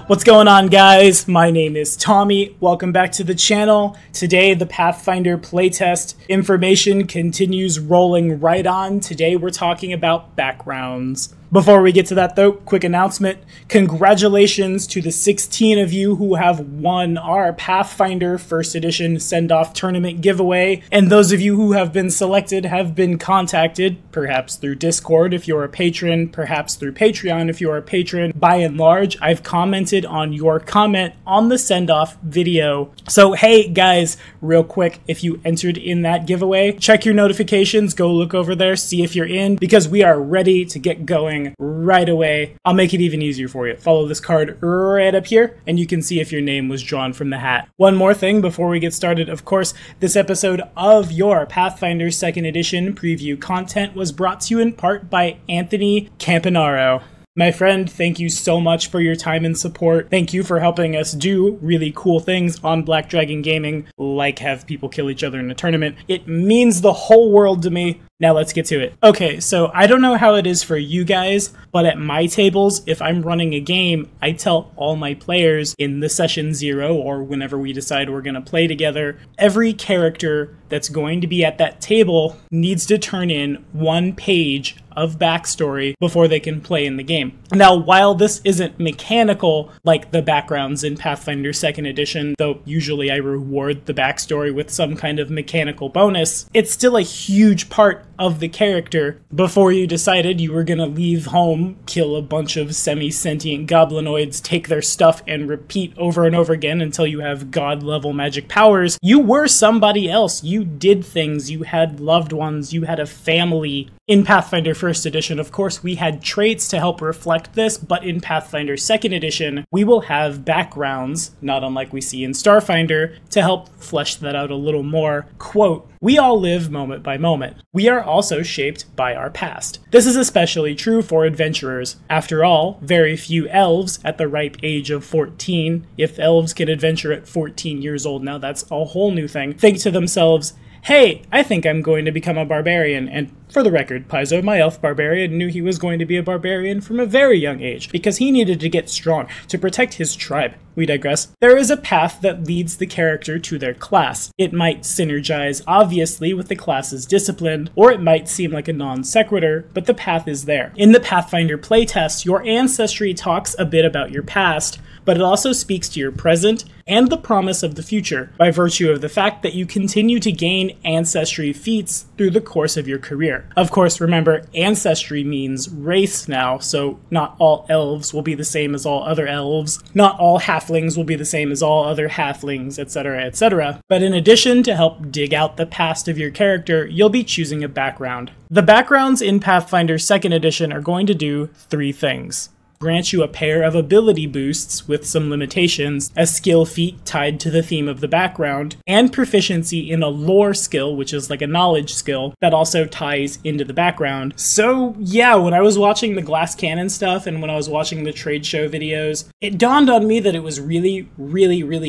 What's going on, guys? My name is Tommy. Welcome back to the channel. Today, the Pathfinder playtest information continues rolling right on. Today, we're talking about backgrounds. Before we get to that though, quick announcement. Congratulations to the 16 of you who have won our Pathfinder First Edition Send-Off Tournament giveaway. And those of you who have been selected have been contacted, perhaps through Discord if you're a patron, perhaps through Patreon if you're a patron. By and large, I've commented on your comment on the send-off video. So hey guys, real quick, if you entered in that giveaway, check your notifications, go look over there, see if you're in, because we are ready to get going right away. I'll make it even easier for you. Follow this card right up here and you can see if your name was drawn from the hat. One more thing before we get started. Of course, this episode of your Pathfinder 2nd Edition preview content was brought to you in part by Anthony Campanaro. My friend, thank you so much for your time and support. Thank you for helping us do really cool things on Black Dragon Gaming, like have people kill each other in a tournament. It means the whole world to me. Now let's get to it. Okay, so I don't know how it is for you guys, but at my tables, if I'm running a game, I tell all my players in the session 0 or whenever we decide we're going to play together, every character that's going to be at that table needs to turn in 1 page of backstory before they can play in the game. Now, while this isn't mechanical like the backgrounds in Pathfinder 2nd Edition, though usually I reward the backstory with some kind of mechanical bonus, it's still a huge part of the character. Before you decided you were gonna leave home, kill a bunch of semi-sentient goblinoids, take their stuff, and repeat over and over again until you have god-level magic powers, you were somebody else. You did things, you had loved ones, you had a family. In Pathfinder 1st Edition, of course, we had traits to help reflect this, but in Pathfinder 2nd Edition, we will have backgrounds, not unlike we see in Starfinder, to help flesh that out a little more. Quote, "We all live moment by moment. We are also shaped by our past. This is especially true for adventurers. After all, very few elves at the ripe age of 14, if elves can adventure at 14 years old now, that's a whole new thing, think to themselves, hey, I think I'm going to become a barbarian." And for the record, Paizo, my elf barbarian, knew he was going to be a barbarian from a very young age, because he needed to get strong to protect his tribe. We digress. There is a path that leads the character to their class. It might synergize obviously with the class's discipline, or it might seem like a non sequitur, but the path is there. In the Pathfinder playtest, your ancestry talks a bit about your past, but it also speaks to your present and the promise of the future by virtue of the fact that you continue to gain ancestry feats through the course of your career. Of course, remember, ancestry means race now, so not all elves will be the same as all other elves, not all halflings will be the same as all other halflings, etc., etc. But in addition, to help dig out the past of your character, you'll be choosing a background. The backgrounds in Pathfinder 2nd Edition are going to do 3 things. Grant you a pair of ability boosts with some limitations, a skill feat tied to the theme of the background, and proficiency in a lore skill, which is like a knowledge skill, that also ties into the background. So yeah, when I was watching the glass cannon stuff and when I was watching the trade show videos, it dawned on me that it was really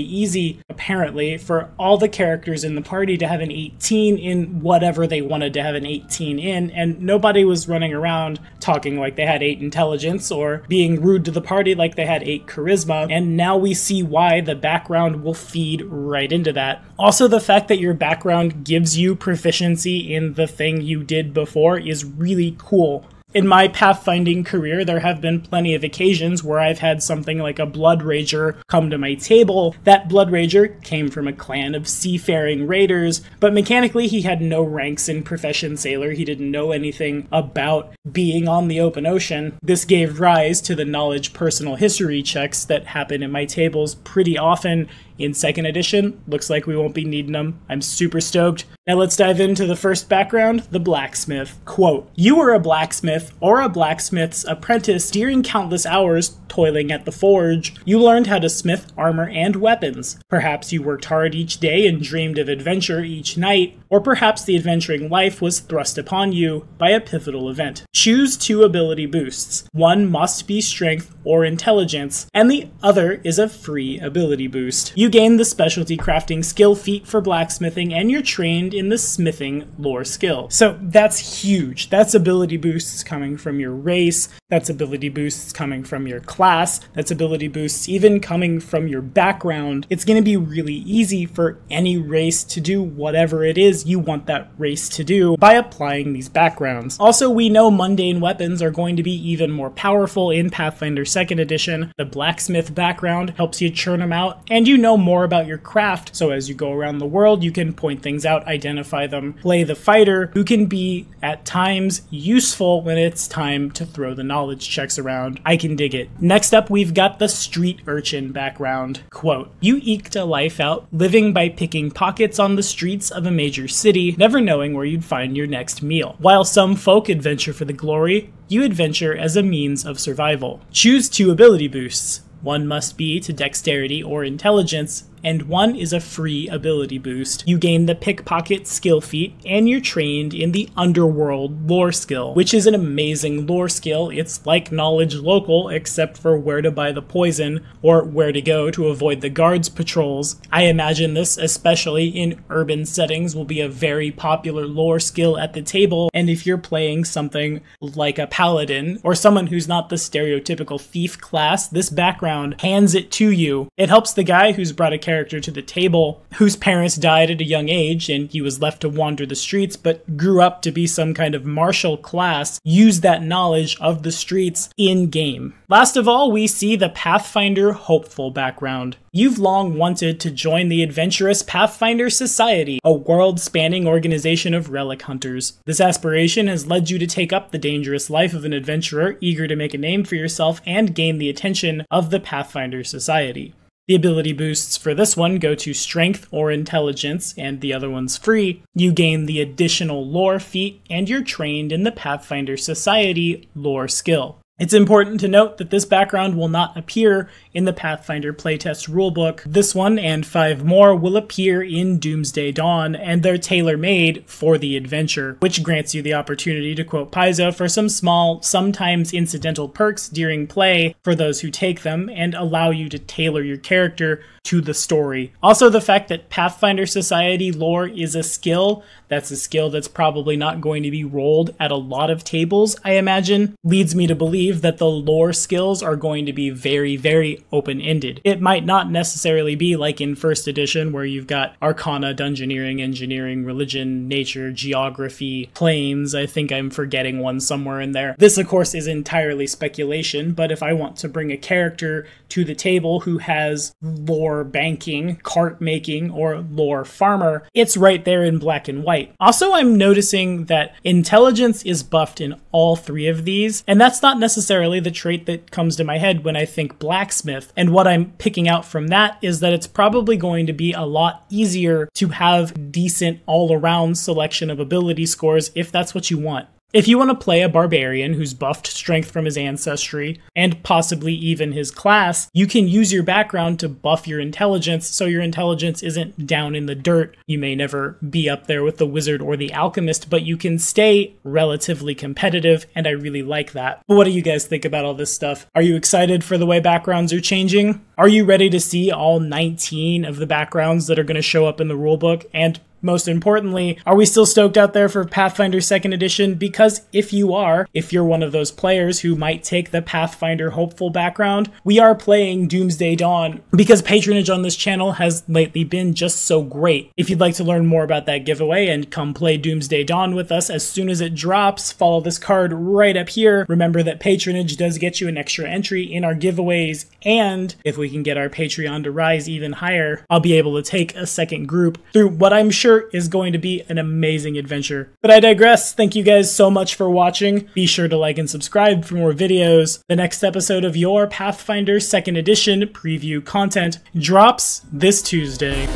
easy, apparently, for all the characters in the party to have an 18 in whatever they wanted to have an 18 in, and nobody was running around talking like they had 8 intelligence or being rude to the party like they had 8 charisma, and now we see why the background will feed right into that. Also, the fact that your background gives you proficiency in the thing you did before is really cool. In my pathfinding career, there have been plenty of occasions where I've had something like a Blood Rager come to my table. That Blood Rager came from a clan of seafaring raiders, but mechanically he had no ranks in Profession Sailor. He didn't know anything about being on the open ocean. This gave rise to the knowledge personal history checks that happen in my tables pretty often. In 2nd Edition, looks like we won't be needing them. I'm super stoked. Now let's dive into the first background, the blacksmith. Quote, "You were a blacksmith or a blacksmith's apprentice during countless hours toiling at the forge. You learned how to smith armor and weapons. Perhaps you worked hard each day and dreamed of adventure each night, or perhaps the adventuring life was thrust upon you by a pivotal event. Choose 2 ability boosts. One must be strength or intelligence, and the other is a free ability boost. You gain the specialty crafting skill feat for blacksmithing, and you're trained in the smithing lore skill." So that's huge. That's ability boosts coming from your race. That's ability boosts coming from your class. class that's ability boosts, even coming from your background, it's going to be really easy for any race to do whatever it is you want that race to do by applying these backgrounds. Also, we know mundane weapons are going to be even more powerful in Pathfinder 2nd Edition. The Blacksmith background helps you churn them out, and you know more about your craft, so as you go around the world, you can point things out, identify them, play the fighter, who can be, at times, useful when it's time to throw the knowledge checks around. I can dig it. Next up, we've got the Street Urchin background. Quote, "You eked a life out, living by picking pockets on the streets of a major city, never knowing where you'd find your next meal. While some folk adventure for the glory, you adventure as a means of survival. Choose 2 ability boosts. One must be to dexterity or intelligence, and one is a free ability boost. You gain the Pickpocket skill feat, and you're trained in the Underworld lore skill, which is an amazing lore skill. It's like Knowledge Local, except for where to buy the poison, or where to go to avoid the guards' patrols. I imagine this, especially in urban settings, will be a very popular lore skill at the table, and if you're playing something like a paladin, or someone who's not the stereotypical thief class, this background hands it to you. It helps the guy who's brought a character to the table whose parents died at a young age and he was left to wander the streets but grew up to be some kind of martial class, use that knowledge of the streets in game. Last of all, we see the Pathfinder hopeful background. You've long wanted to join the adventurous Pathfinder Society, a world-spanning organization of relic hunters. This aspiration has led you to take up the dangerous life of an adventurer eager to make a name for yourself and gain the attention of the Pathfinder Society. The ability boosts for this one go to Strength or Intelligence, and the other one's free. You gain the additional Lore feat, and you're trained in the Pathfinder Society Lore skill. It's important to note that this background will not appear in the Pathfinder playtest rulebook. This one and 5 more will appear in Doomsday Dawn, and they're tailor-made for the adventure, which grants you the opportunity to quote Paizo for some small, sometimes incidental perks during play for those who take them, and allow you to tailor your character to the story. Also, the fact that Pathfinder Society lore is a skill that's probably not going to be rolled at a lot of tables, I imagine, leads me to believe that the lore skills are going to be very, very open-ended. It might not necessarily be like in 1st edition where you've got Arcana, Dungeoneering, Engineering, Religion, Nature, Geography, Planes. I think I'm forgetting one somewhere in there. This, of course, is entirely speculation, but if I want to bring a character to the table who has lore banking, cart making, or lore farmer, it's right there in black and white. Also, I'm noticing that intelligence is buffed in all 3 of these, and that's not necessarily the trait that comes to my head when I think Blacksmith, and what I'm picking out from that is that it's probably going to be a lot easier to have decent all-around selection of ability scores if that's what you want. If you want to play a barbarian who's buffed strength from his ancestry, and possibly even his class, you can use your background to buff your intelligence so your intelligence isn't down in the dirt. You may never be up there with the wizard or the alchemist, but you can stay relatively competitive, and I really like that. But what do you guys think about all this stuff? Are you excited for the way backgrounds are changing? Are you ready to see all 19 of the backgrounds that are going to show up in the rulebook? And most importantly, are we still stoked out there for Pathfinder 2nd Edition? Because if you are, if you're one of those players who might take the Pathfinder hopeful background, we are playing Doomsday Dawn because patronage on this channel has lately been just so great. If you'd like to learn more about that giveaway and come play Doomsday Dawn with us as soon as it drops, follow this card right up here. Remember that patronage does get you an extra entry in our giveaways, and if we can get our Patreon to rise even higher, I'll be able to take a second group through what I'm sure is going to be an amazing adventure. But I digress. Thank you guys so much for watching. Be sure to like and subscribe for more videos. The next episode of your Pathfinder 2nd Edition preview content drops this Tuesday.